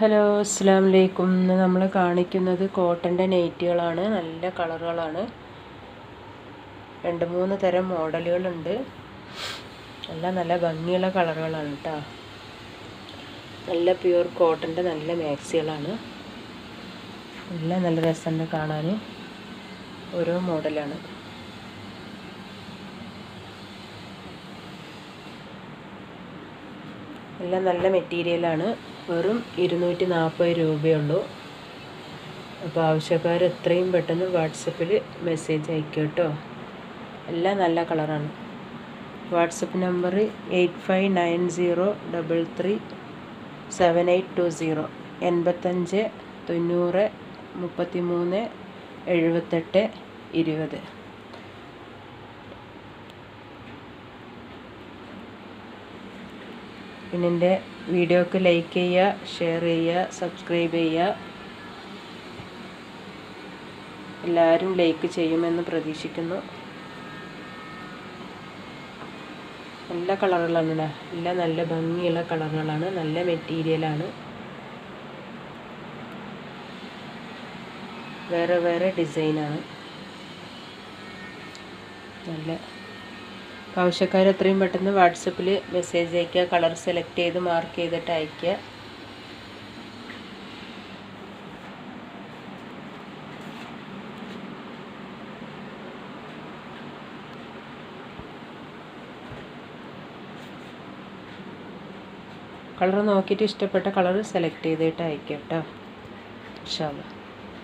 Hello അസ്സലാമു അലൈക്കും. ഇന്ന് നമ്മൾ കാണിക്കുന്നത് കോട്ടൻ്റെ നൈറ്റികളാണ്. നല്ല കളറുകളാണ്. 2-3 തരം മോഡലുകളുണ്ട്. എല്ലാം നല്ല ഭംഗിയുള്ള കളറുകളാണ് കേട്ടോ. നല്ല പ്യുവർ കോട്ടൻ്റെ നല്ല മാക്സികളാണ്. എല്ലാം നല്ല രസമുണ്ട് കാണാൻ. ഓരോ മോഡലാണ്. എല്ലാം നല്ല മെറ്റീരിയലാണ്. വെറും 240 രൂപയുള്ളൂ. അപ്പോൾ ആവശ്യക്കാർ എത്രയും പെട്ടെന്ന് വാട്സപ്പിൽ മെസ്സേജ് അയക്കുക കേട്ടോ. എല്ലാം നല്ല കളറാണ്. WhatsApp number 8590337820 85 90 33 78 20. പിന്നെ എൻ്റെ വീഡിയോക്ക് ലൈക്ക് ചെയ്യുക, ഷെയർ ചെയ്യുക, സബ്സ്ക്രൈബ് ചെയ്യുക. എല്ലാവരും ലൈക്ക് ചെയ്യുമെന്ന് പ്രതീക്ഷിക്കുന്നു. നല്ല കളറുകളാണ്. എല്ലാം നല്ല ഭംഗിയുള്ള കളറുകളാണ്. നല്ല മെറ്റീരിയലാണ്. വേറെ വേറെ ഡിസൈനാണ്. നല്ല ആവശ്യക്കാർ എത്രയും പെട്ടെന്ന് വാട്സപ്പിൽ മെസ്സേജ് അയയ്ക്കുക. കളർ സെലക്ട് ചെയ്ത് മാർക്ക് ചെയ്തിട്ട് അയയ്ക്കുക. കളർ നോക്കിയിട്ട് ഇഷ്ടപ്പെട്ട കളർ സെലക്ട് ചെയ്തിട്ട് അയയ്ക്കുക കേട്ടോ. ഇൻഷാ അല്ലാഹ്.